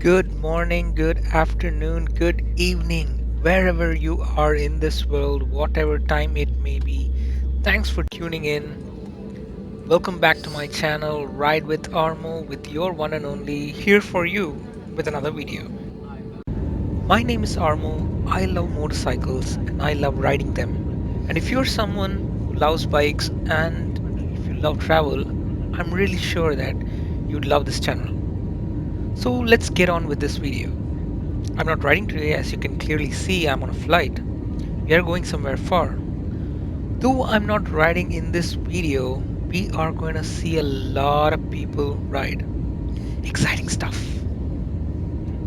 Good morning, good afternoon, good evening, wherever you are in this world, whatever time it may be. Thanks for tuning in. Welcome back to my channel, Ride with Armo, with your one and only, here for you with another video. My name is Armo. I love motorcycles and I love riding them. And if you're someone who loves bikes and if you love travel, I'm really sure that you'd love this channel. So let's get on with this video. I'm not riding today, as you can clearly see, I'm on a flight. We are going somewhere far. Though I'm not riding in this video, we are going to see a lot of people ride. Exciting stuff.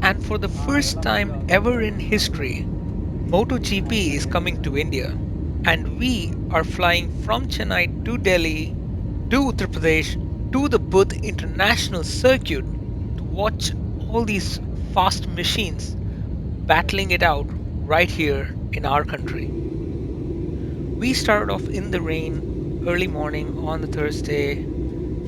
And for the first time ever in history, MotoGP is coming to India. And we are flying from Chennai to Delhi to Uttar Pradesh to the Buddh International Circuit to watch all these fast machines battling it out right here in our country. We started off in the rain early morning on the Thursday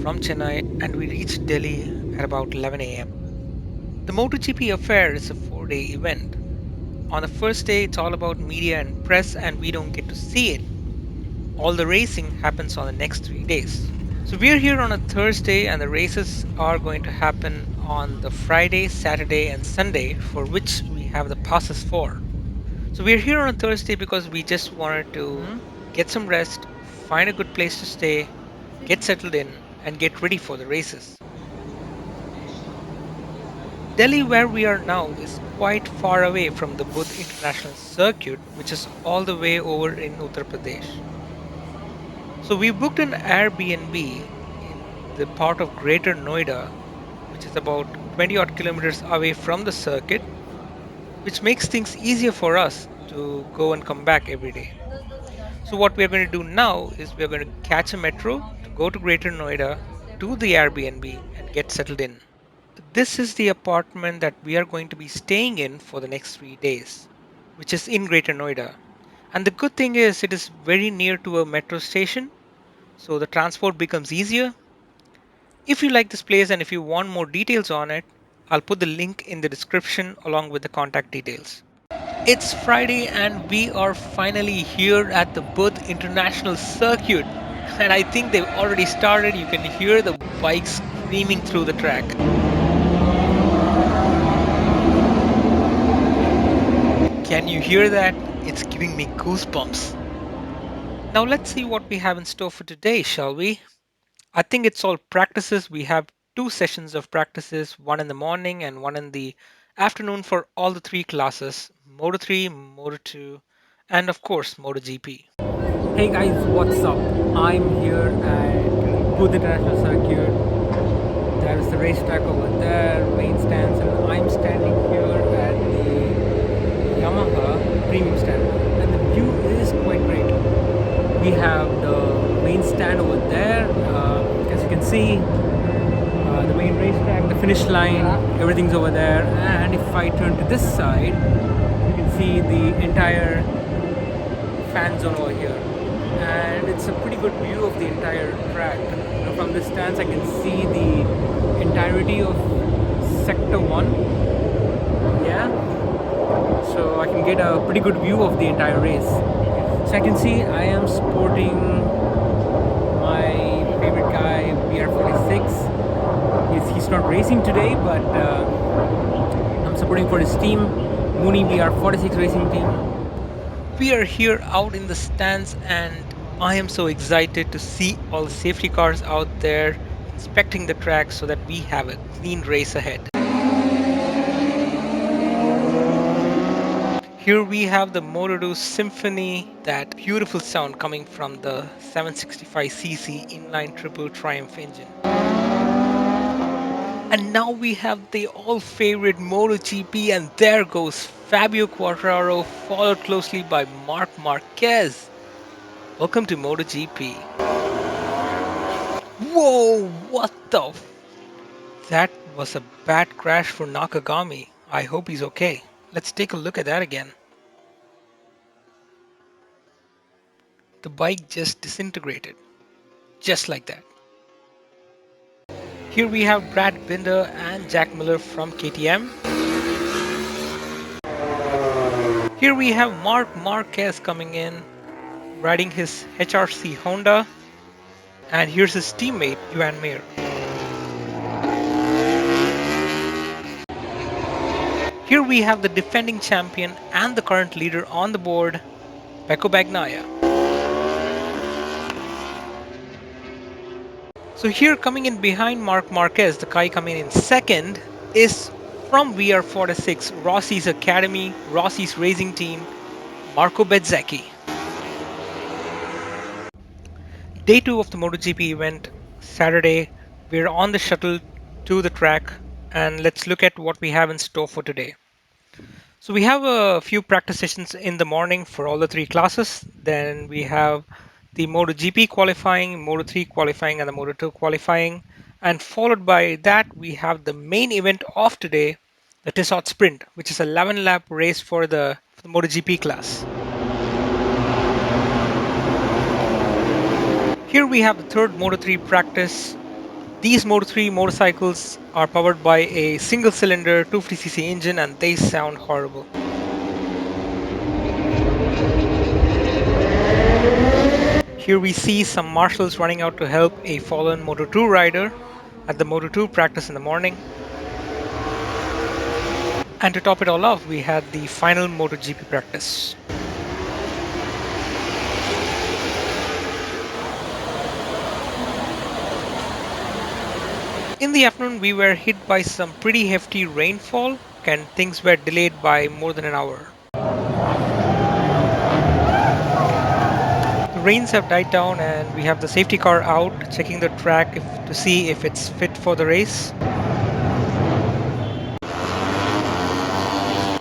from Chennai and we reached Delhi at about 11 a.m. The MotoGP affair is a 4-day event. On the first day, it's all about media and press, and we don't get to see it. All the racing happens on the next 3 days. So we're here on a Thursday, and the races are going to happen on the Friday, Saturday, and Sunday, for which we have the passes for. So we're here on a Thursday because we just wanted to get some rest, find a good place to stay, get settled in, and get ready for the races. Delhi, where we are now, is quite far away from the Buddh International Circuit, which is all the way over in Uttar Pradesh. So we booked an Airbnb in the part of Greater Noida, which is about 20 odd kilometers away from the circuit, which makes things easier for us to go and come back every day. So what we are going to do now is we are going to catch a metro to go to Greater Noida to the Airbnb and get settled in. This is the apartment that we are going to be staying in for the next 3 days, which is in Greater Noida. And the good thing is it is very near to a metro station, so the transport becomes easier. If you like this place and if you want more details on it, I'll put the link in the description along with the contact details. It's Friday and we are finally here at the Buddh International Circuit. And I think they've already started. You can hear the bikes screaming through the track. Can you hear that? It's giving me goosebumps. Now let's see what we have in store for today, shall we? I think it's all practices. We have two sessions of practices, one in the morning and one in the afternoon for all the three classes, Moto 3, Moto 2, and of course MotoGP. Hey guys, what's up? I'm here at Buddh International Circuit. There is the racetrack over there, main stands, and I'm standing here at the Yamaha premium stand. And the view is quite great. We have the main stand over there. As you can see, the main racetrack, the finish line, everything's over there. And if I turn to this side, you can see the entire fan zone over here, and it's a pretty good view of the entire track. From this stance, I can see the entirety of Sector 1. Yeah, so I can get a pretty good view of the entire race. So I can see I am sporting my favorite guy, BR46. He's not racing today, but I'm supporting for his team, Mooney BR46 racing team. We are here out in the stands, and I am so excited to see all the safety cars out there inspecting the track so that we have a clean race ahead. Here we have the Moto2 Symphony, that beautiful sound coming from the 765cc inline triple Triumph engine. And now we have the all favorite MotoGP, and there goes Fabio Quartararo, followed closely by Marc Marquez. Welcome to MotoGP. Whoa, what the That was a bad crash for Nakagami. I hope he's okay. Let's take a look at that again. The bike just disintegrated. Just like that. Here we have Brad Binder and Jack Miller from KTM. Here we have Marc Marquez coming in, riding his HRC Honda. And here's his teammate, Johan Mir. Here we have the defending champion and the current leader on the board, Pecco Bagnaia. So here coming in behind Marc Marquez, the guy coming in second, is from VR46, Rossi's Academy, Rossi's racing team, Marco Bezzecchi. Day 2 of the MotoGP event, Saturday, we're on the shuttle to the track, and let's look at what we have in store for today. So we have a few practice sessions in the morning for all the three classes. Then we have the MotoGP qualifying, Moto3 qualifying, and the Moto2 qualifying. And followed by that, we have the main event of today, the Tissot Sprint, which is a 11-lap race for the MotoGP class. Here we have the third Moto3 practice. These Moto3 motorcycles are powered by a single-cylinder 250cc engine, and they sound horrible. Here we see some marshals running out to help a fallen Moto2 rider at the Moto2 practice in the morning. And to top it all off, we had the final MotoGP practice. In the afternoon, we were hit by some pretty hefty rainfall, and things were delayed by more than an hour. The rains have died down, and we have the safety car out checking the track to see if it's fit for the race.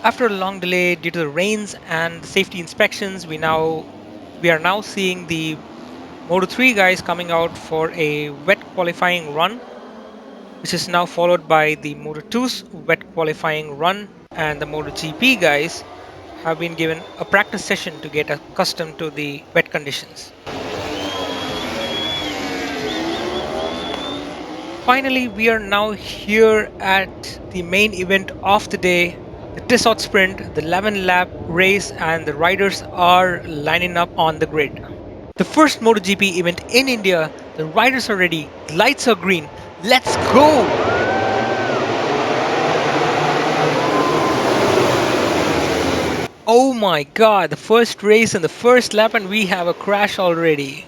After a long delay due to the rains and safety inspections, we are now seeing the Moto3 guys coming out for a wet qualifying run, which is now followed by the Moto2's wet qualifying run, and the MotoGP guys have been given a practice session to get accustomed to the wet conditions. Finally, we are now here at the main event of the day, the Tissot Sprint, the 11-lap race, and the riders are lining up on the grid. The first MotoGP event in India, the riders are ready, the lights are green, let's go! Oh my god, the first race and the first lap, and we have a crash already.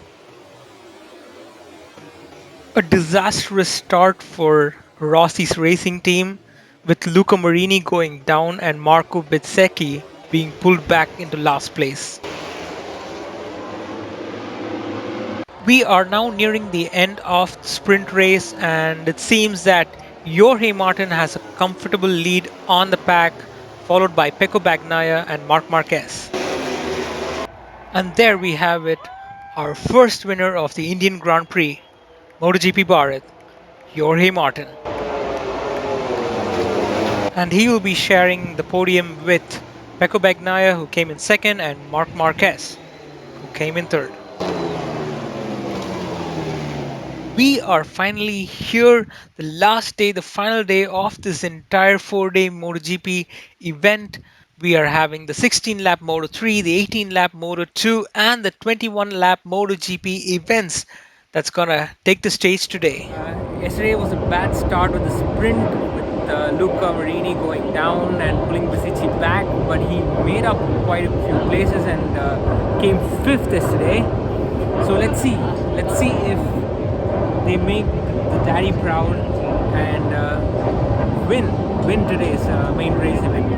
A disastrous start for Rossi's racing team, with Luca Marini going down and Marco Bezzecchi being pulled back into last place. We are now nearing the end of the sprint race, and it seems that Jorge Martin has a comfortable lead on the pack, followed by Pecco Bagnaia and Marc Marquez. And there we have it, our first winner of the Indian Grand Prix, MotoGP Bharat, Jorge Martin. And he will be sharing the podium with Pecco Bagnaia, who came in second, and Marc Marquez, who came in third. We are finally here, the last day, the final day of this entire 4-day MotoGP event. We are having the 16-lap Moto3, the 18-lap Moto2, and the 21-lap MotoGP events that's gonna take the stage today. Yesterday was a bad start with the sprint, with Luca Marini going down and pulling Bezzecchi back, but he made up quite a few places and came fifth yesterday. So let's see if they make the daddy proud and win today's main race event.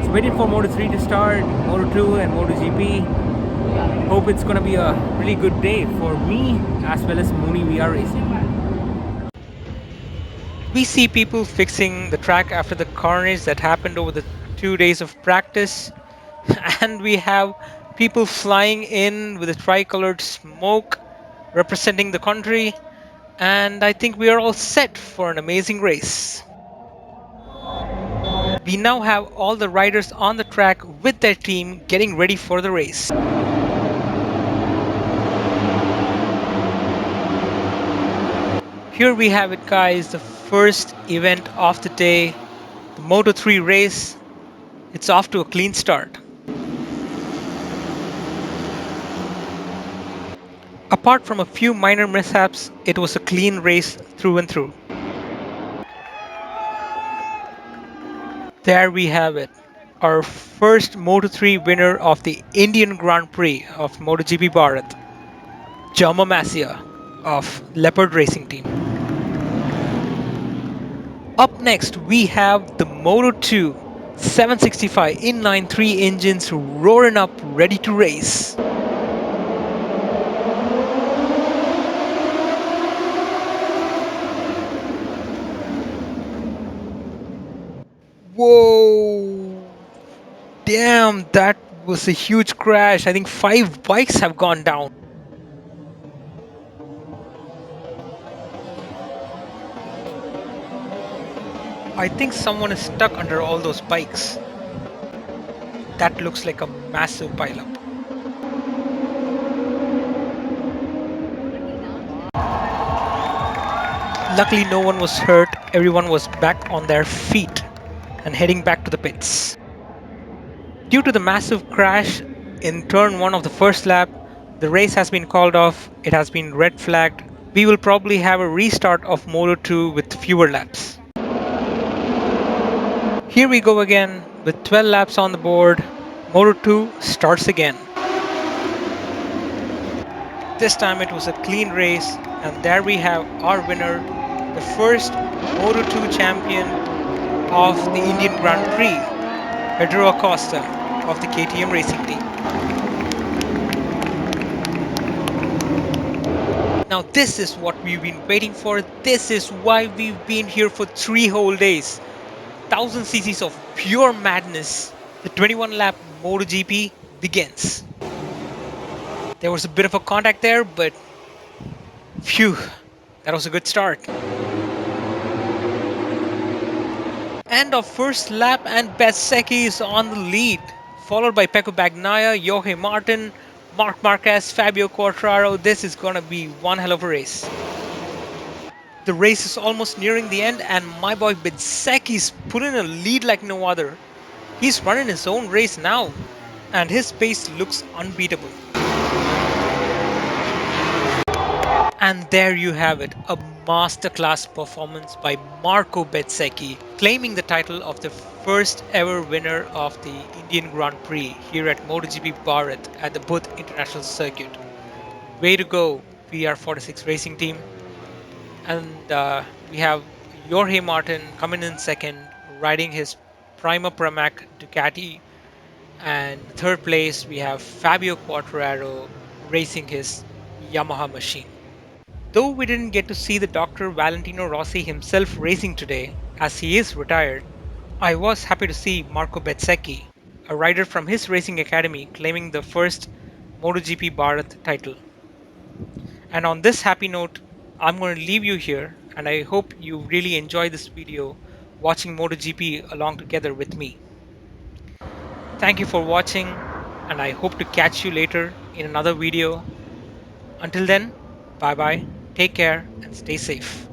So waiting for Moto3 to start, Moto2 and MotoGP. Hope it's gonna be a really good day for me as well as Mooney VR Racing. We see people fixing the track after the carnage that happened over the 2 days of practice, and we have people flying in with a tricolored smoke representing the country. And I think we are all set for an amazing race. We now have all the riders on the track with their team getting ready for the race. Here we have it, guys, the first event of the day, the Moto3 race. It's off to a clean start. Apart from a few minor mishaps, it was a clean race through and through. There we have it. Our first Moto3 winner of the Indian Grand Prix of MotoGP Bharat, Yamaha of Leopard Racing Team. Up next, we have the Moto2 765 inline 3 engines roaring up, ready to race. Whoa! Damn, that was a huge crash. I think 5 bikes have gone down. I think someone is stuck under all those bikes. That looks like a massive pileup. Luckily, no one was hurt. Everyone was back on their feet and heading back to the pits. Due to the massive crash in turn 1 of the first lap, the race has been called off. It has been red flagged. We will probably have a restart of Moto 2 with fewer laps. Here we go again with 12 laps on the board. Moto 2 starts again. This time it was a clean race, and there we have our winner, the first Moto 2 champion of the Indian Grand Prix, Pedro Acosta of the KTM Racing Team. Now this is what we've been waiting for. This is why we've been here for 3 whole days. 1000 cc's of pure madness. The 21 lap MotoGP begins. There was a bit of a contact there, but phew, that was a good start. And our first lap, and Bezzecchi is on the lead, followed by Pecco Bagnaia, Jorge Martin, Marc Marquez, Fabio Quartararo. This is gonna be one hell of a race. The race is almost nearing the end, and my boy Bezzecchi's pulling a lead like no other. He's running his own race now, and his pace looks unbeatable. And there you have it, a masterclass performance by Marco Bezzecchi, claiming the title of the first ever winner of the Indian Grand Prix here at MotoGP Bharat at the Buddh International Circuit. Way to go, VR46 Racing Team. And we have Jorge Martin coming in second, riding his Prima Pramac Ducati. And third place, we have Fabio Quartararo racing his Yamaha machine. Though we didn't get to see the Dr. Valentino Rossi himself racing today, as he is retired, I was happy to see Marco Bezzecchi, a rider from his racing academy, claiming the first MotoGP Bharat title. And on this happy note, I'm going to leave you here, and I hope you really enjoy this video watching MotoGP along together with me. Thank you for watching, and I hope to catch you later in another video. Until then, bye bye, take care, and stay safe.